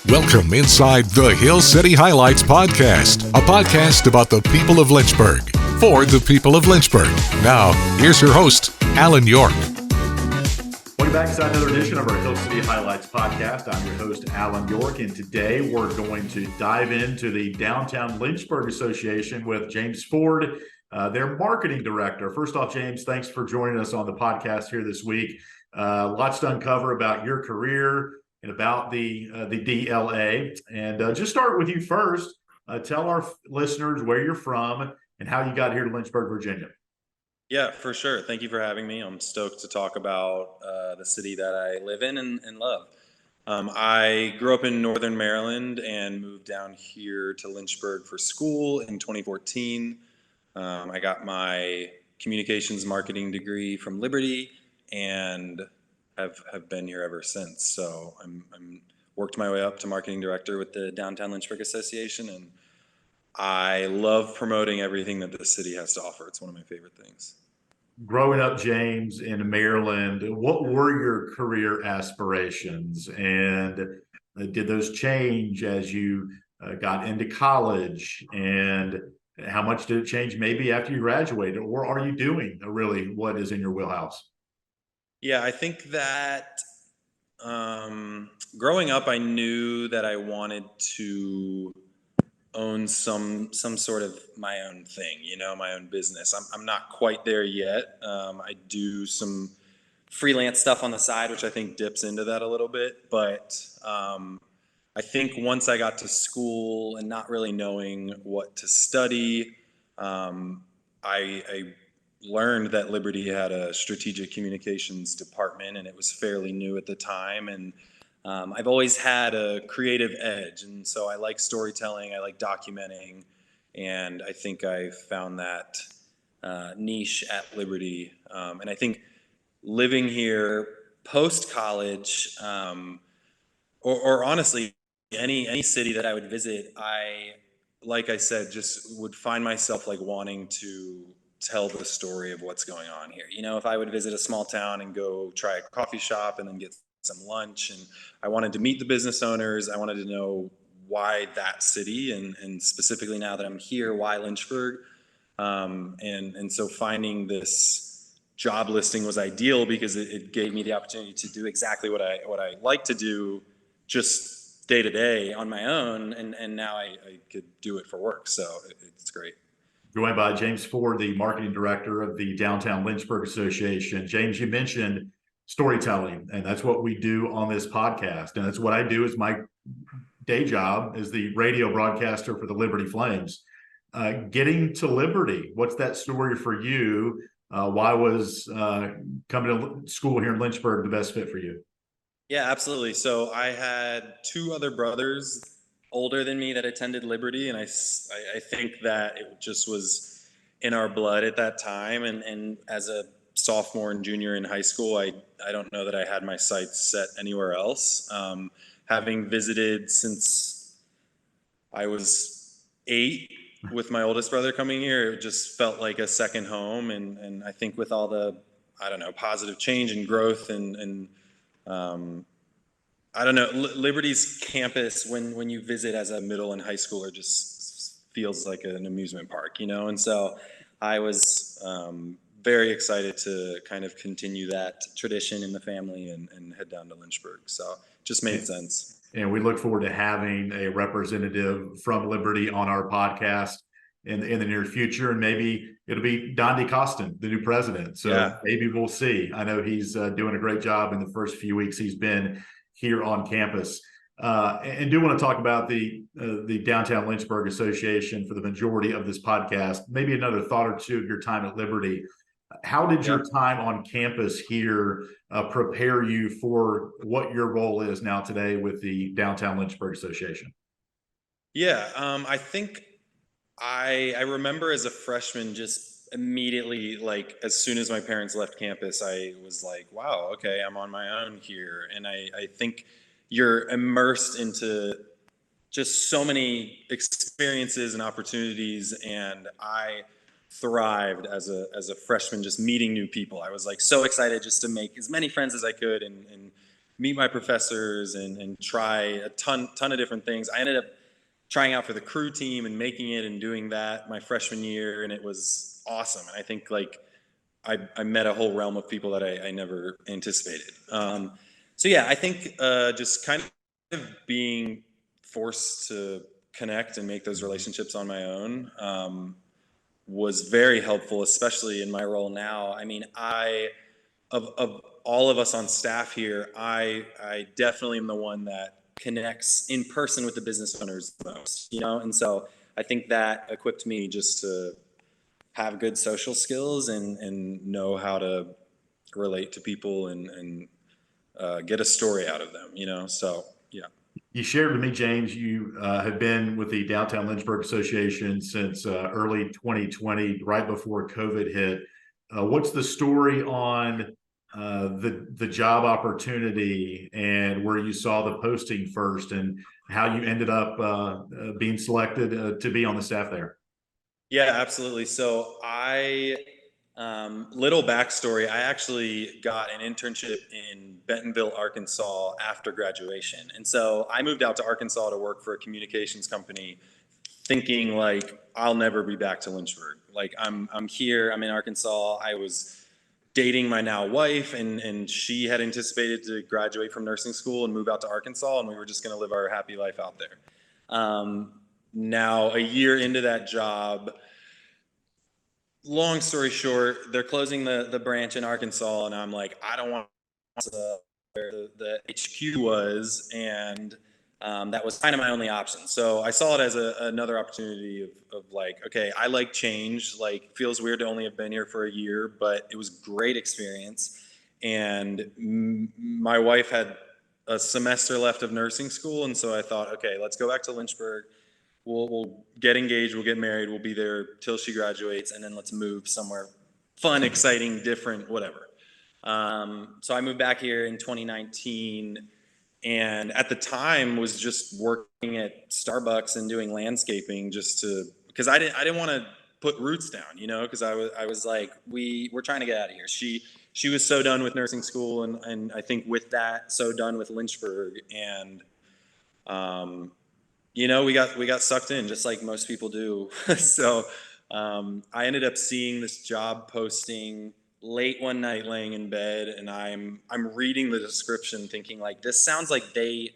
Welcome inside the Hill City Highlights podcast, a podcast about the people of Lynchburg, for the people of Lynchburg. Now, here's your host, Alan York. Welcome back to another edition of our Hill City Highlights podcast. I'm your host, Alan York, and today we're going to dive into the Downtown Lynchburg Association with James Ford, their marketing director. First off, James, thanks for joining us on the podcast here this week. Lots to uncover about your career and about the DLA. And just start with you first. Tell our listeners where you're from and how you got here to Lynchburg, Virginia. Yeah, for sure. Thank you for having me. I'm stoked to talk about the city that I live in and love. I grew up in Northern Maryland and moved down here to Lynchburg for school in 2014. I got my communications marketing degree from Liberty and have been here ever since. So I'm worked my way up to marketing director with the Downtown Lynchburg Association, and I love promoting everything that the city has to offer. It's one of my favorite things. Growing up, James, in Maryland, what were your career aspirations? And did those change as you got into college? And how much did it change maybe after you graduated? Or are you doing really what is in your wheelhouse? Yeah, I think that growing up, I knew that I wanted to own some sort of my own thing, my own business. I'm not quite there yet. I do some freelance stuff on the side, which I think dips into that a little bit. But I think once I got to school and not really knowing what to study, I learned that Liberty had a strategic communications department, and it was fairly new at the time. And I've always had a creative edge, and so I like storytelling, I like documenting, and I think I found that niche at Liberty. And I think living here post-college, or honestly, any city that I would visit, like I said, just would find myself like wanting to tell the story of what's going on here. If I would visit a small town and go try a coffee shop and then get some lunch, and I wanted to meet the business owners, I wanted to know why that city, and specifically now that I'm here, why Lynchburg. And so finding this job listing was ideal because it gave me the opportunity to do exactly what I like to do, just day to day on my own, and now I could do it for work. So it's great. Joined by James Ford, the marketing director of the Downtown Lynchburg Association. James, you mentioned storytelling, and that's what we do on this podcast. And that's what I do as my day job as the radio broadcaster for the Liberty Flames. Getting to Liberty, what's that story for you? Why was coming to school here in Lynchburg the best fit for you? Yeah, absolutely. So I had two other brothers older than me that attended Liberty, and I think that it just was in our blood at that time. And as a sophomore and junior in high school, I don't know that I had my sights set anywhere else. Having visited since I was 8 with my oldest brother coming here, it just felt like a second home. And I think with all the, positive change and growth and I don't know, Liberty's campus, when you visit as a middle and high schooler, just feels like an amusement park, And so I was very excited to kind of continue that tradition in the family and head down to Lynchburg. So it just made sense. And we look forward to having a representative from Liberty on our podcast in the near future. And maybe it'll be Don DeCostin, the new president. So yeah, maybe we'll see. I know he's doing a great job in the first few weeks he's been here on campus. And do want to talk about the Downtown Lynchburg Association for the majority of this podcast. Maybe another thought or two of your time at Liberty. How did your time on campus here prepare you for what your role is now today with the Downtown Lynchburg Association? Yeah, I think I remember as a freshman just immediately, like as soon as my parents left campus, I was like, wow, okay, I'm on my own here. And I think you're immersed into just so many experiences and opportunities, and I thrived as a freshman just meeting new people. I was like so excited just to make as many friends as I could and meet my professors and try a ton of different things. I ended up trying out for the crew team and making it and doing that my freshman year, and it was awesome. And I think like I met a whole realm of people that I never anticipated. So yeah, I think just kind of being forced to connect and make those relationships on my own was very helpful, especially in my role now. I mean, of all of us on staff here, I definitely am the one that connects in person with the business owners the most, you know? And so I think that equipped me just to have good social skills and know how to relate to people and get a story out of them, you know? So, yeah. You shared with me, James, you have been with the Downtown Lynchburg Association since early 2020, right before COVID hit. What's the story on the job opportunity and where you saw the posting first and how you ended up being selected to be on the staff there? Yeah, absolutely. So little backstory, I actually got an internship in Bentonville, Arkansas after graduation. And so I moved out to Arkansas to work for a communications company thinking like, I'll never be back to Lynchburg. Like I'm here, I'm in Arkansas. I was dating my now wife and she had anticipated to graduate from nursing school and move out to Arkansas and we were just going to live our happy life out there. Now a year into that job, long story short, they're closing the branch in Arkansas, and I'm like, I don't want to where the HQ was, and that was kind of my only option. So I saw it as another opportunity of like, okay, I like change. Like, feels weird to only have been here for a year, but it was great experience. And my wife had a semester left of nursing school, and so I thought, okay, let's go back to Lynchburg. We'll get engaged, we'll get married, we'll be there till she graduates, and then let's move somewhere fun, exciting, different, whatever. So I moved back here in 2019, and at the time was just working at Starbucks and doing landscaping just to because I didn't want to put roots down, you know, because I was like we're trying to get out of here. She was so done with nursing school, and I think with that so done with Lynchburg, and you know, we got sucked in just like most people do. So I ended up seeing this job posting late one night, laying in bed, and I'm reading the description, thinking like, this sounds like they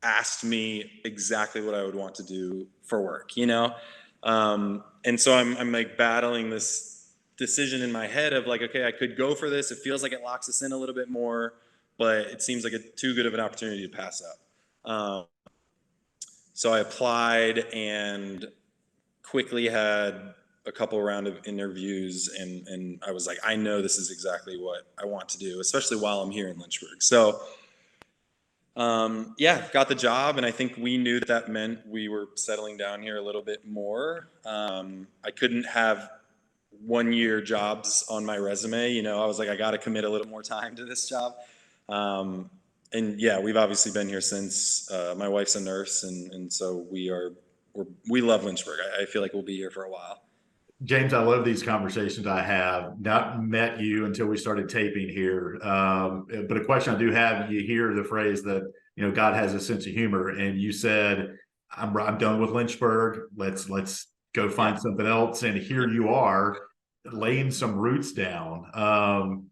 asked me exactly what I would want to do for work, you know. And so I'm like battling this decision in my head of like, okay, I could go for this. It feels like it locks us in a little bit more, but it seems like too good of an opportunity to pass up. So I applied and quickly had a couple round of interviews and I was like, I know this is exactly what I want to do, especially while I'm here in Lynchburg. So yeah, got the job, and I think we knew that meant we were settling down here a little bit more. I couldn't have 1 year jobs on my resume. You know, I was like, I got to commit a little more time to this job. And yeah, we've obviously been here since. My wife's a nurse, and so we love Lynchburg. I feel like we'll be here for a while. James, I love these conversations. I have not met you until we started taping here. But a question I do have, you hear the phrase that, you know, God has a sense of humor. And you said, I'm done with Lynchburg. Let's go find something else. And here you are laying some roots down.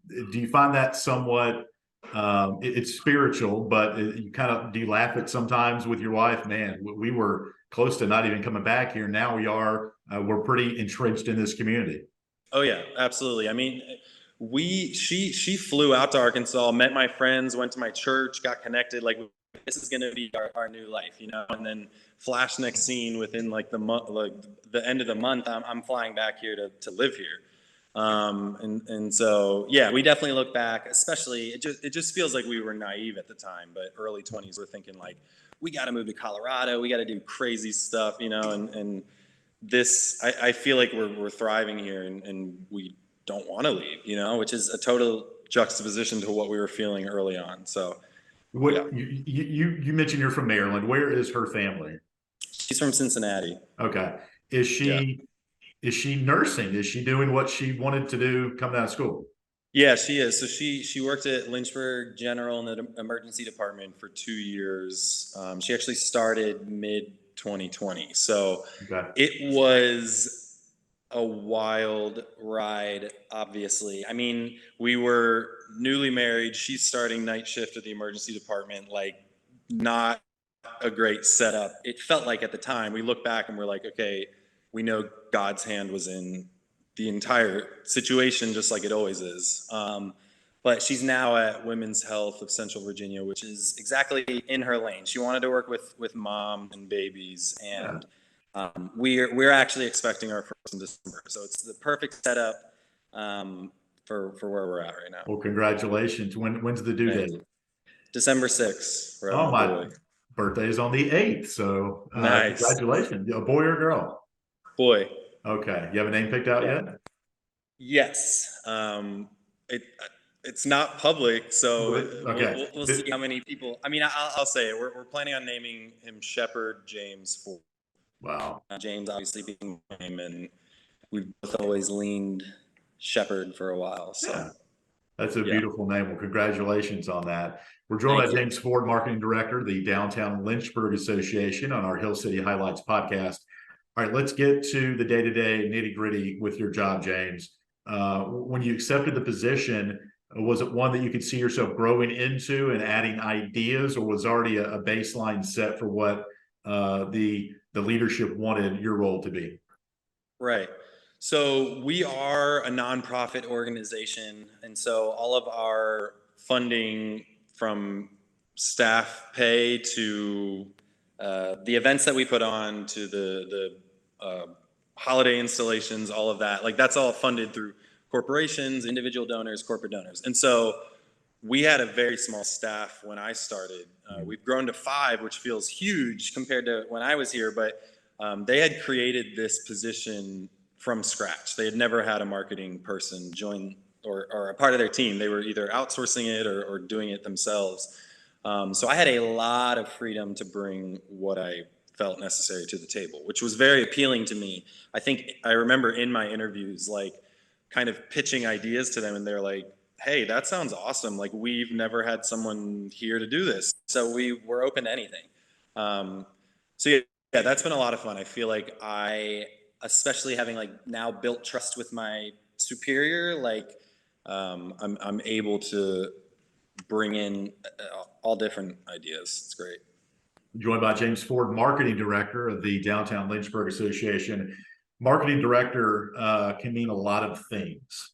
Do you find that somewhat, it's spiritual, but you kind of, do you laugh at sometimes with your wife? Man, we were close to not even coming back here. Now we are. We're pretty entrenched in this community. Oh yeah, absolutely. I mean, she flew out to Arkansas, met my friends, went to my church, got connected. Like, this is going to be our new life, you know. And then flash next scene within like the month, like the end of the month, I'm flying back here to live here. And so yeah, we definitely look back. Especially it just feels like we were naive at the time, but early 20s, we're thinking like, we got to move to Colorado, we got to do crazy stuff, you know, and this I feel like we're thriving here and we don't want to leave, you know, which is a total juxtaposition to what we were feeling early on. So What yeah. you mentioned you're from Maryland. Where is her family? She's from Cincinnati. Okay. Is Yeah. she nursing? Is she doing what she wanted to do coming out of school? Yeah, she is. So she worked at Lynchburg General in the emergency department for 2 years. She actually started mid 2020. So Okay. it was a wild ride, obviously. I mean, we were newly married. She's starting night shift at the emergency department, like not a great setup. It felt like at the time, we look back and we're like, okay, we know God's hand was in the entire situation, just like it always is. But she's now at Women's Health of Central Virginia, which is exactly in her lane. She wanted to work with mom and babies, Yeah. and we're actually expecting our first in December, so it's the perfect setup for where we're at right now. Well, congratulations. When's the due Thank date? you. December 6th. We're having Oh, a my boy. birthday is on the 8th. So Nice. congratulations. A boy or girl? Boy. Okay. You have a name picked out Yeah. yet? Yes. It it's not public, so Okay. we'll see how many people. I mean, I'll say it. We're planning on naming him Shepherd James Ford. Wow. James obviously being my name, and we've both always leaned Shepherd for a while. So Yeah. That's a yeah, beautiful name. Well, congratulations on that. We're joined thank by you. James Ford, Marketing Director, the Downtown Lynchburg Association, on our Hill City Highlights podcast. All right, let's get to the day-to-day nitty-gritty with your job, James. When you accepted the position, was it one that you could see yourself growing into and adding ideas, or was already a baseline set for what the leadership wanted your role to be? Right. So we are a nonprofit organization, and so all of our funding, from staff pay to the events that we put on to the holiday installations, all of that, like that's all funded through corporations, individual donors, corporate donors. And so we had a very small staff when I started. We've grown to 5, which feels huge compared to when I was here, but they had created this position from scratch. They had never had a marketing person join or a part of their team. They were either outsourcing it or doing it themselves. So I had a lot of freedom to bring what I felt necessary to the table, which was very appealing to me. I think I remember in my interviews, like kind of pitching ideas to them, and they're like, hey, that sounds awesome. Like, we've never had someone here to do this. So we were open to anything. So yeah, that's been a lot of fun. I feel like especially having like now built trust with my superior, like I'm able to bring in all different ideas. It's great. Joined by James Ford, Marketing Director of the Downtown Lynchburg Association. Marketing Director can mean a lot of things.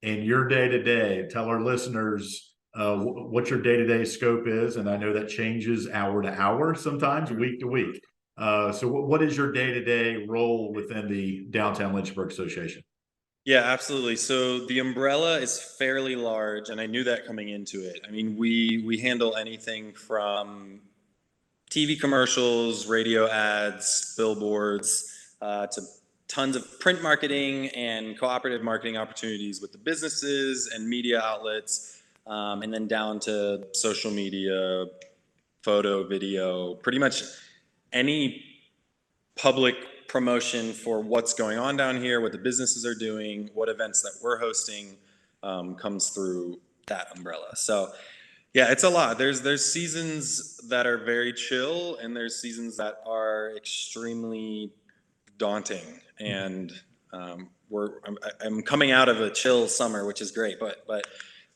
In your day-to-day, tell our listeners what your day-to-day scope is. And I know that changes hour to hour, sometimes week to week. So what is your day-to-day role within the Downtown Lynchburg Association? Yeah, absolutely. So the umbrella is fairly large, and I knew that coming into it. I mean, we handle anything from TV commercials, radio ads, billboards, to tons of print marketing and cooperative marketing opportunities with the businesses and media outlets, and then down to social media, photo, video, pretty much any public promotion for what's going on down here, what the businesses are doing, what events that we're hosting, comes through that umbrella. So yeah, it's a lot. There's seasons that are very chill, and there's seasons that are extremely daunting. And I'm coming out of a chill summer, which is great, but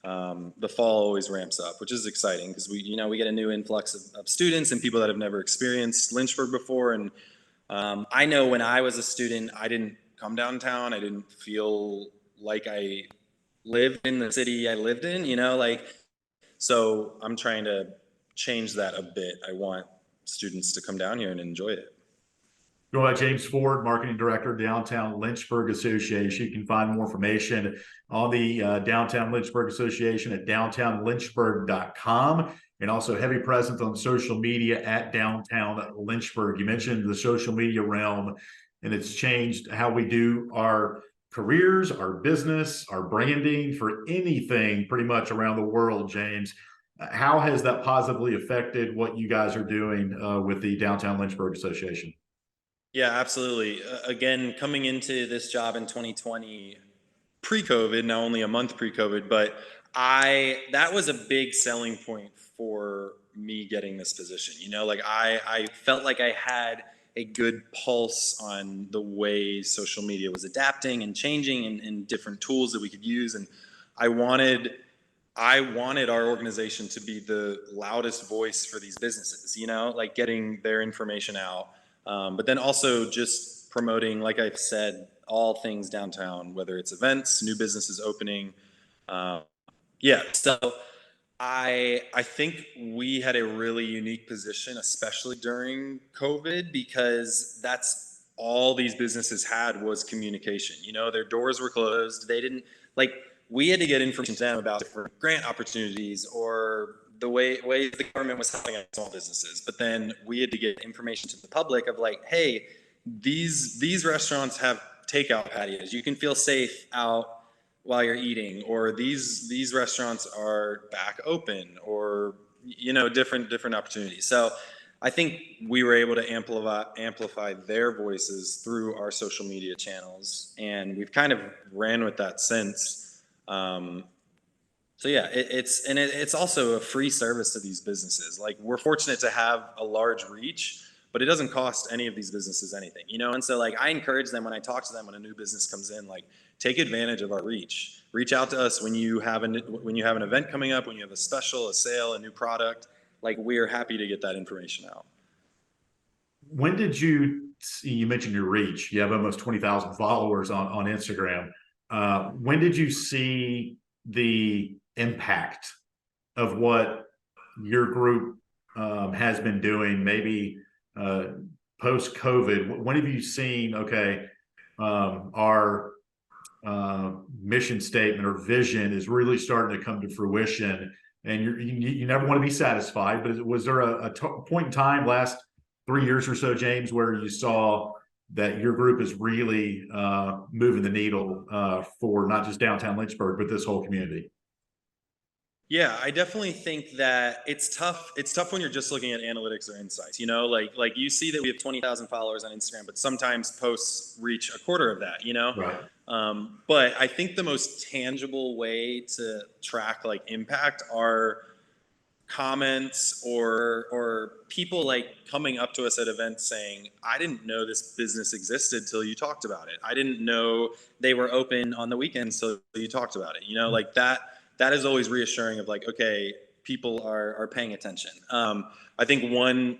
the fall always ramps up, which is exciting because we get a new influx of students and people that have never experienced Lynchburg before. And I know when I was a student, I didn't come downtown. I didn't feel like I lived in the city I lived in, so I'm trying to change that a bit. I want students to come down here and enjoy it. Go by James Ford, Marketing Director, Downtown Lynchburg Association. You can find more information on the Downtown Lynchburg Association at downtownlynchburg.com, and also heavy presence on social media at Downtown Lynchburg. You mentioned the social media realm, and it's changed how we do our careers, our business, our branding for anything pretty much around the world, James. How has that positively affected what you guys are doing with the Downtown Lynchburg Association? Yeah, absolutely. Again, coming into this job in 2020, pre-COVID, now only a month pre-COVID, but that was a big selling point for me getting this position. Like I felt like I had a good pulse on the way social media was adapting and changing, and different tools that we could use. And I wanted our organization to be the loudest voice for these businesses, like getting their information out. But then also just promoting, like I've said, all things downtown, whether it's events, new businesses opening. So I think we had a really unique position, especially during COVID, because that's all these businesses had was communication. Their doors were closed. They didn't we had to get information to them about different grant opportunities or the way the government was helping out small businesses. But then we had to get information to the public of like, hey, these restaurants have takeout patios. You can feel safe out while you're eating, or these restaurants are back open, or different opportunities. So I think we were able to amplify their voices through our social media channels, and we've kind of ran with that since. So yeah, it's also a free service to these businesses. Like, we're fortunate to have a large reach, but it doesn't cost any of these businesses anything, And so like I encourage them when I talk to them when a new business comes in, like, take advantage of our reach. Reach out to us when you have an event coming up, when you have a special, a sale, a new product. Like, we're happy to get that information out. When did you mentioned your reach? You have almost 20,000 followers on Instagram. When did you see the impact of what your group has been doing, maybe post-COVID? When have you seen, okay, our mission statement or vision is really starting to come to fruition, and you never want to be satisfied, but was there a point in time last 3 years or so, James, where you saw that your group is really moving the needle for not just downtown Lynchburg, but this whole community? Yeah, I definitely think that it's tough. It's tough when you're just looking at analytics or insights, like you see that we have 20,000 followers on Instagram, but sometimes posts reach a quarter of that, Right. But I think the most tangible way to track like impact are comments or people like coming up to us at events saying, I didn't know this business existed till you talked about it. I didn't know they were open on the weekends till you talked about it. Like that is always reassuring of like, okay, people are paying attention. I think one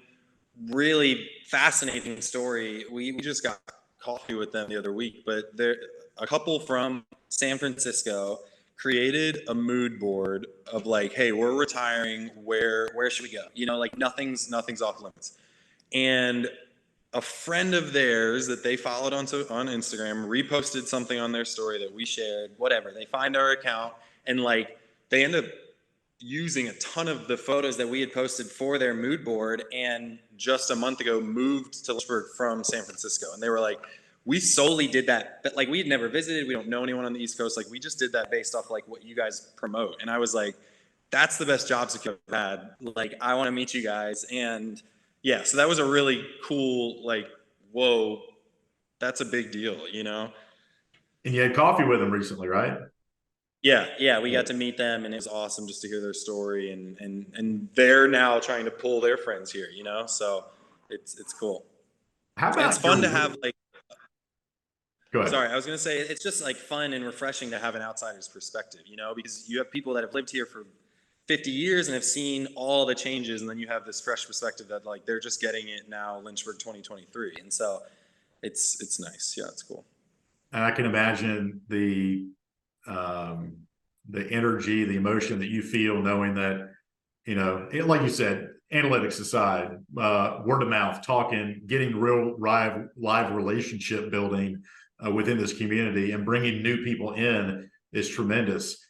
really fascinating story, we just got coffee with them the other week, but a couple from San Francisco created a mood board of like, hey, we're retiring, where should we go? Like nothing's off limits. And a friend of theirs that they followed on Instagram reposted something on their story that we shared, whatever. They find our account, and like they end up using a ton of the photos that we had posted for their mood board, and just a month ago moved to Lynchburg from San Francisco. And they were like, we solely did that, but like we had never visited, we don't know anyone on the East Coast, like we just did that based off like what you guys promote. And I was like, that's the best job security I've had. Like, I want to meet you guys. And yeah, so that was a really cool, like, whoa, that's a big deal, And you had coffee with them recently, right? Yeah, we got to meet them, and it was awesome just to hear their story, and they're now trying to pull their friends here, so it's cool. How about it's fun to have like, go ahead. Sorry, I was going to say, it's just like fun and refreshing to have an outsider's perspective, because you have people that have lived here for 50 years and have seen all the changes, and then you have this fresh perspective that like they're just getting it now, Lynchburg 2023. And so it's nice. Yeah, it's cool. And I can imagine the energy, the emotion that you feel knowing that, like you said, analytics aside, word of mouth, talking, getting real live relationship building within this community and bringing new people in is tremendous.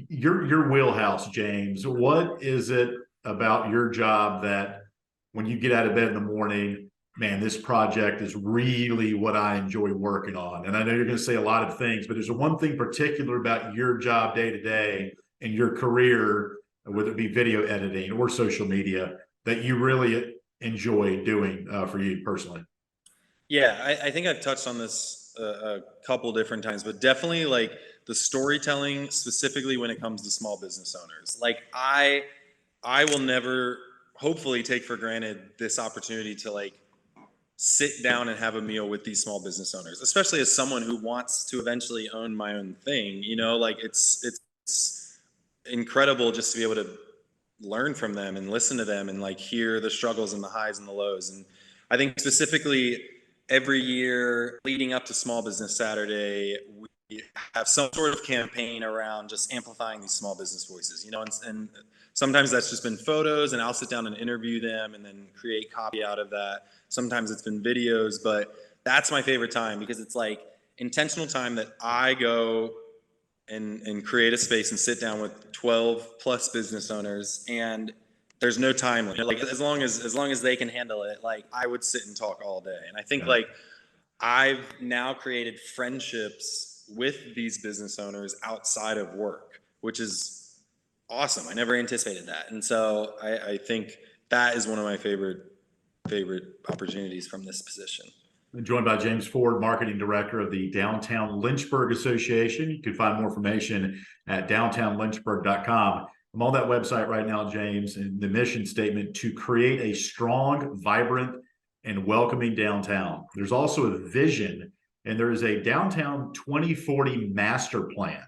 Your wheelhouse, James, what is it about your job that when you get out of bed in the morning, man, this project is really what I enjoy working on? And I know you're going to say a lot of things, but there's one thing particular about your job day to day and your career, whether it be video editing or social media, that you really enjoy doing for you personally. Yeah, I think I've touched on this a couple different times, but definitely like the storytelling, specifically when it comes to small business owners. Like I will never hopefully take for granted this opportunity to like sit down and have a meal with these small business owners, especially as someone who wants to eventually own my own thing. Like it's incredible just to be able to learn from them and listen to them and like hear the struggles and the highs and the lows. And I think specifically every year leading up to Small Business Saturday, we have some sort of campaign around just amplifying these small business voices, and sometimes that's just been photos, and I'll sit down and interview them and then create copy out of that. Sometimes it's been videos, but that's my favorite time because it's like intentional time that I go and create a space and sit down with 12 plus business owners, and there's no time limit. Like as long as they can handle it, like I would sit and talk all day. And I think like I've now created friendships with these business owners outside of work, which is awesome. I never anticipated that. And so I think that is one of my favorite opportunities from this position. Joined by James Ford, Marketing Director of the Downtown Lynchburg Association. You can find more information at downtownlynchburg.com. I'm on that website right now, James, and the mission statement to create a strong, vibrant, and welcoming downtown. There's also a vision, and there is a downtown 2040 master plan.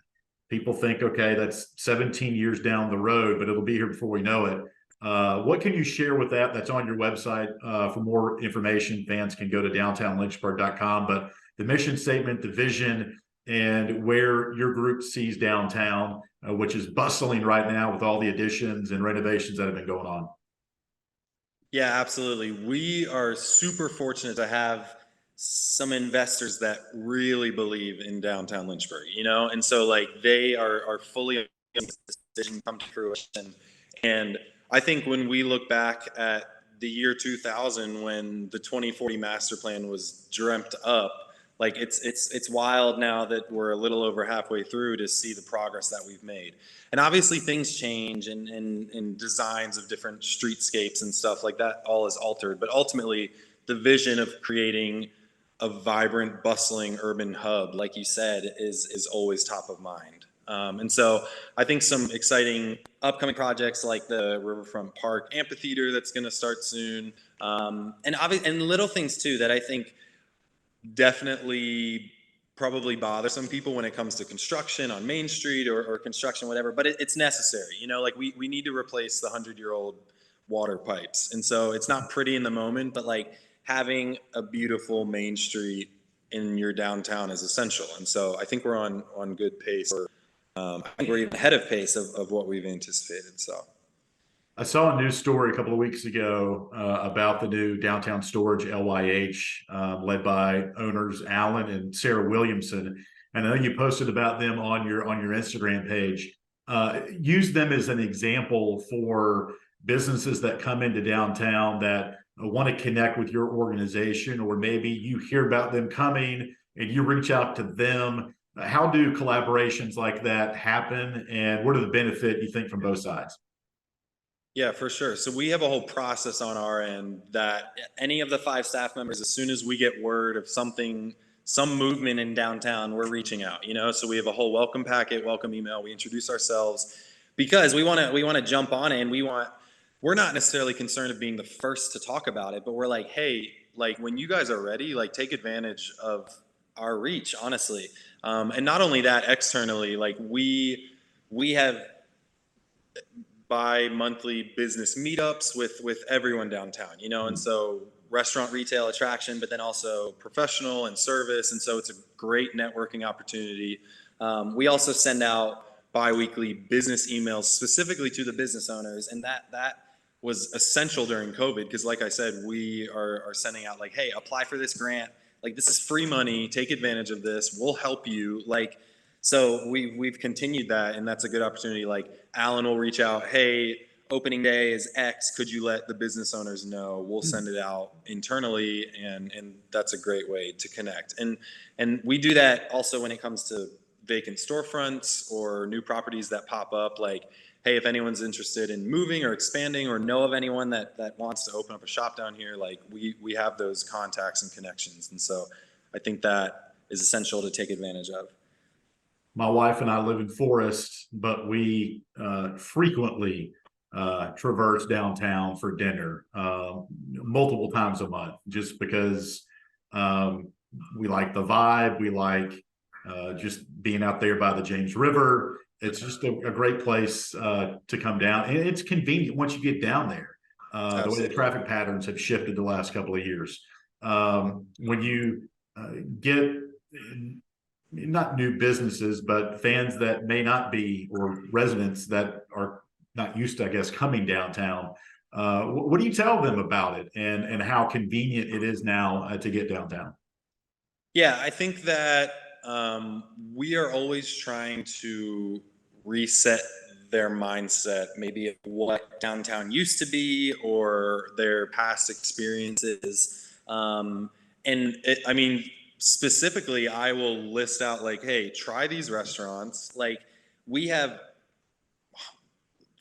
People think, okay, that's 17 years down the road, but it'll be here before we know it. What can you share with that? That's on your website. For more information, fans can go to downtownlynchburg.com. But the mission statement, the vision, and where your group sees downtown, which is bustling right now with all the additions and renovations that have been going on. Yeah, absolutely. We are super fortunate to have some investors that really believe in downtown Lynchburg, and so like they are fully on this decision come to fruition. And I think when we look back at the year 2000, when the 2040 master plan was dreamt up, like it's wild now that we're a little over halfway through to see the progress that we've made. And obviously things change and designs of different streetscapes and stuff like that all is altered. But ultimately the vision of creating a vibrant, bustling urban hub, like you said, is always top of mind. And so I think some exciting upcoming projects like the Riverfront Park Amphitheater that's going to start soon, and little things too that I think definitely probably bother some people when it comes to construction on Main Street or construction, whatever, but it's necessary. Like we need to replace the 100-year-old water pipes. And so it's not pretty in the moment, but like having a beautiful Main Street in your downtown is essential. And so I think we're on good pace. I think we're even ahead of pace of what we've anticipated. So I saw a news story a couple of weeks ago about the new downtown storage LYH, led by owners Alan and Sarah Williamson. And I know you posted about them on your Instagram page. Use them as an example for businesses that come into downtown that want to connect with your organization, or maybe you hear about them coming and you reach out to them. How do collaborations like that happen, and what are the benefit you think from both sides? Yeah, for sure. So we have a whole process on our end that any of the 5 staff members, as soon as we get word of some movement in downtown, we're reaching out, so we have a whole welcome packet, welcome email. We introduce ourselves because we want to jump on it, and we're not necessarily concerned of being the first to talk about it, but we're like, hey, like when you guys are ready, like take advantage of our reach, honestly. And not only that, externally, like we have bi-monthly business meetups with everyone downtown, and so restaurant, retail, attraction, but then also professional and service. And so it's a great networking opportunity. We also send out bi-weekly business emails specifically to the business owners. And that was essential during COVID because, like I said, we are sending out like, hey, apply for this grant. Like, this is free money. Take advantage of this. We'll help you. Like, so we've continued that, and that's a good opportunity. Like, Alan will reach out, hey, opening day is X. Could you let the business owners know? We'll send it out internally, and that's a great way to connect. And we do that also when it comes to vacant storefronts or new properties that pop up. Like, hey, if anyone's interested in moving or expanding or know of anyone that wants to open up a shop down here, like we have those contacts and connections. And so I think that is essential to take advantage of. My wife and I live in Forest, but we frequently traverse downtown for dinner multiple times a month, just because we like the vibe. We like just being out there by the James River. It's just a great place to come down, and it's convenient once you get down there. The way the traffic patterns have shifted the last couple of years. When you get not new businesses, but fans that may not be, or residents that are not used to, I guess, coming downtown, what do you tell them about it, and how convenient it is now to get downtown? Yeah, I think that we are always trying to reset their mindset, maybe of what downtown used to be or their past experiences. I mean, specifically, I will list out like, hey, try these restaurants. Like, we have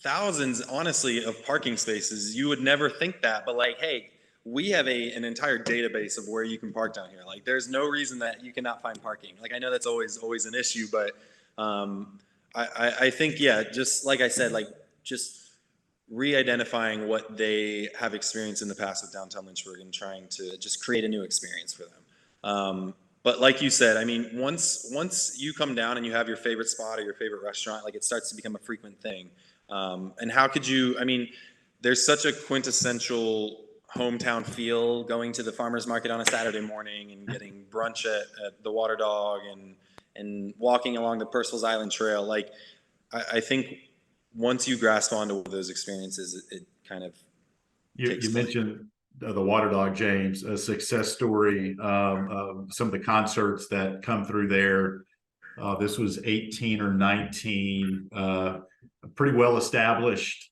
thousands, honestly, of parking spaces. You would never think that, but like, hey, we have an entire database of where you can park down here. Like, there's no reason that you cannot find parking. Like, I know that's always an issue, but I think, yeah, just like I said, like, just re-identifying what they have experienced in the past with downtown Lynchburg and trying to just create a new experience for them. But like you said, I mean, once you come down and you have your favorite spot or your favorite restaurant, like, it starts to become a frequent thing. And how could you, I mean, there's such a quintessential hometown feel going to the farmer's market on a Saturday morning and getting brunch at the Water Dog and walking along the Purcell's Island Trail. Like, I think once you grasp onto those experiences, it kind of you mentioned the Water Dog, James, a success story. Some of the concerts that come through there. This was 18 or 19. Pretty well established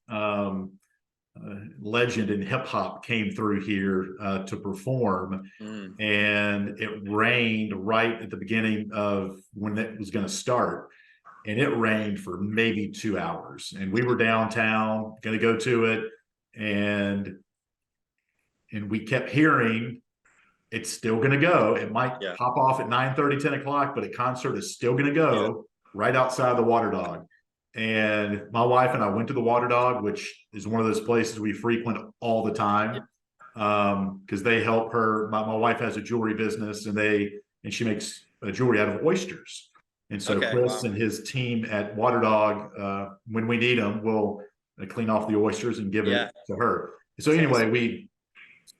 legend in hip hop came through here to perform, and it rained right at the beginning of when it was going to start, and it rained for maybe 2 hours, and we were downtown going to go to it, and we kept hearing it's still going to go. It might pop off at 9:30, 10 o'clock, but a concert is still going to go right outside the Water Dog. And my wife and I went to the Water Dog, which is one of those places we frequent all the time, because they help her. My wife has a jewelry business, and she makes jewelry out of oysters. And so Chris and his team at Water Dog, when we need them, will clean off the oysters and give it to her. So anyway, we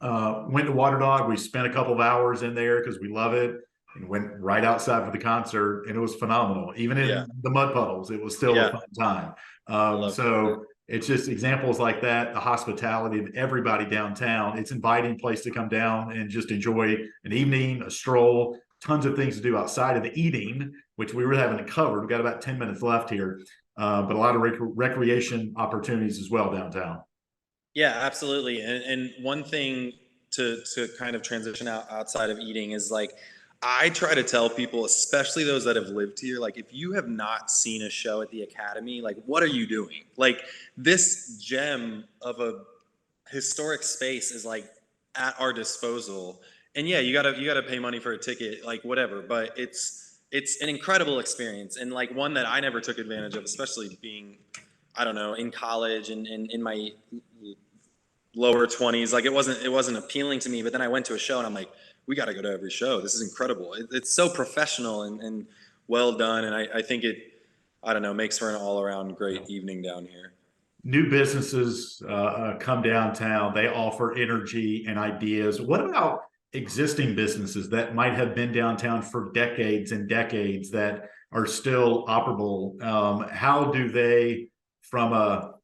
went to Water Dog. We spent a couple of hours in there because we love it, and went right outside for the concert, and it was phenomenal. Even in the mud puddles, it was still a fun time. So it's just examples like that, the hospitality of everybody downtown. It's an inviting place to come down and just enjoy an evening, a stroll, tons of things to do outside of the eating, which we really haven't covered. We've got about 10 minutes left here, but a lot of recreation opportunities as well downtown. Yeah, absolutely. And one thing to kind of transition outside of eating is, like, I try to tell people, especially those that have lived here, like, if you have not seen a show at the Academy, like, what are you doing? Like, this gem of a historic space is, like, at our disposal. And yeah, you gotta pay money for a ticket, like, whatever, but it's an incredible experience, and, like, one that I never took advantage of, especially being, I don't know, in college and in my lower 20s. Like, it wasn't appealing to me, but then I went to a show and I'm like, we got to go to every show. This is incredible. It's so professional and well done. And I think I don't know, makes for an all around great evening down here. New businesses come downtown. They offer energy and ideas. What about existing businesses that might have been downtown for decades and decades that are still operable? How do they, from a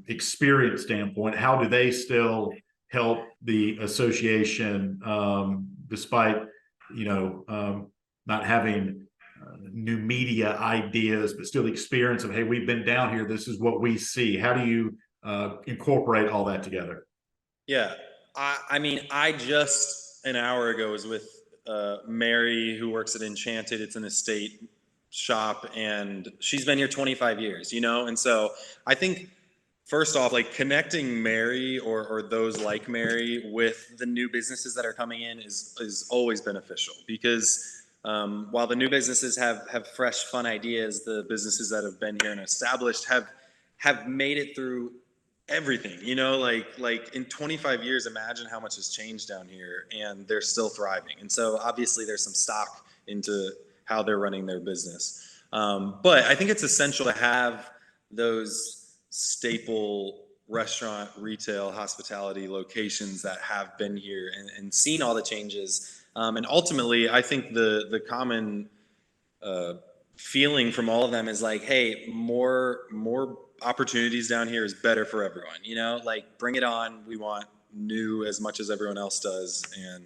experience standpoint, how do they still help the association, despite not having new media ideas, but still the experience of, hey, we've been down here, this is what we see? How do you incorporate all that together? Yeah, I mean, I just an hour ago was with Mary, who works at Enchanted. It's an estate shop, and she's been here 25 years, and so I think, first off, like, connecting Mary or those like Mary with the new businesses that are coming in is always beneficial, because while the new businesses have fresh, fun ideas, the businesses that have been here and established have made it through everything, like in 25 years, imagine how much has changed down here, and they're still thriving. And so obviously there's some stock into how they're running their business. But I think it's essential to have those staple restaurant, retail, hospitality locations that have been here and seen all the changes. And ultimately, I think the common feeling from all of them is like, hey, more opportunities down here is better for everyone. Like, bring it on. We want new as much as everyone else does. And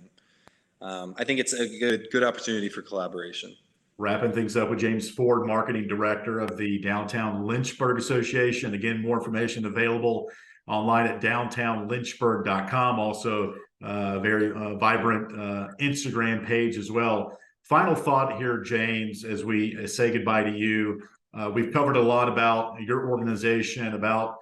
I think it's a good opportunity for collaboration. Wrapping things up with James Ford, Marketing Director of the Downtown Lynchburg Association. Again, more information available online at downtownlynchburg.com. Also, very vibrant Instagram page as well. Final thought here, James, as we say goodbye to you. We've covered a lot about your organization, about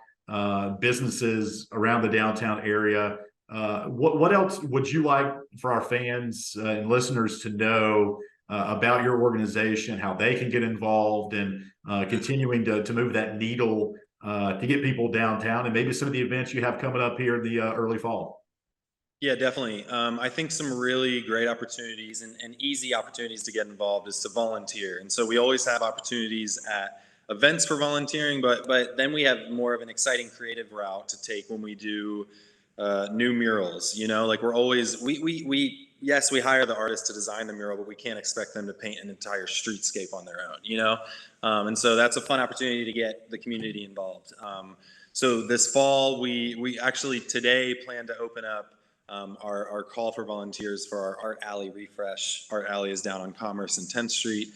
businesses around the downtown area. What else would you like for our fans and listeners to know about your organization, how they can get involved in continuing to move that needle to get people downtown, and maybe some of the events you have coming up here in the early fall? Yeah, definitely. I think some really great opportunities and easy opportunities to get involved is to volunteer. And so we always have opportunities at events for volunteering, but then we have more of an exciting creative route to take when we do new murals. Like we're always, yes, we hire the artist to design the mural, but we can't expect them to paint an entire streetscape on their own, and so that's a fun opportunity to get the community involved. So this fall, we actually today plan to open up our call for volunteers for our Art Alley refresh. Art Alley is down on Commerce and 10th Street,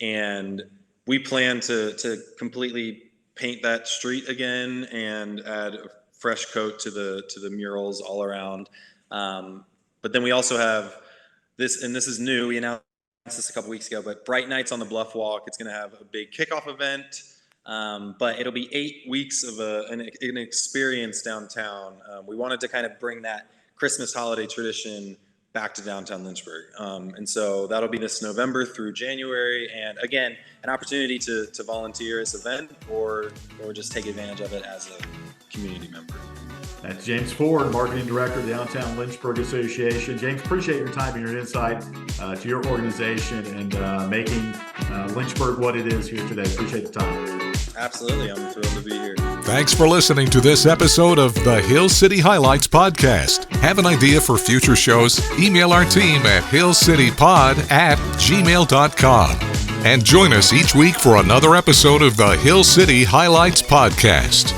and we plan to completely paint that street again and add a fresh coat to the murals all around. But then we also have this, and this is new. We announced this a couple weeks ago, but Bright Nights on the Bluff Walk. It's going to have a big kickoff event, but it'll be 8 weeks of an experience downtown. We wanted to kind of bring that Christmas holiday tradition back to downtown Lynchburg. And so that'll be this November through January. And again, an opportunity to volunteer as an event or just take advantage of it as a community member. That's James Ford, Marketing Director of the Downtown Lynchburg Association. James, appreciate your time and your insight to your organization and making Lynchburg what it is here today. Appreciate the time. Absolutely. I'm thrilled to be here. Thanks for listening to this episode of the Hill City Highlights podcast. Have an idea for future shows? Email our team at hillcitypod@gmail.com. And join us each week for another episode of the Hill City Highlights podcast.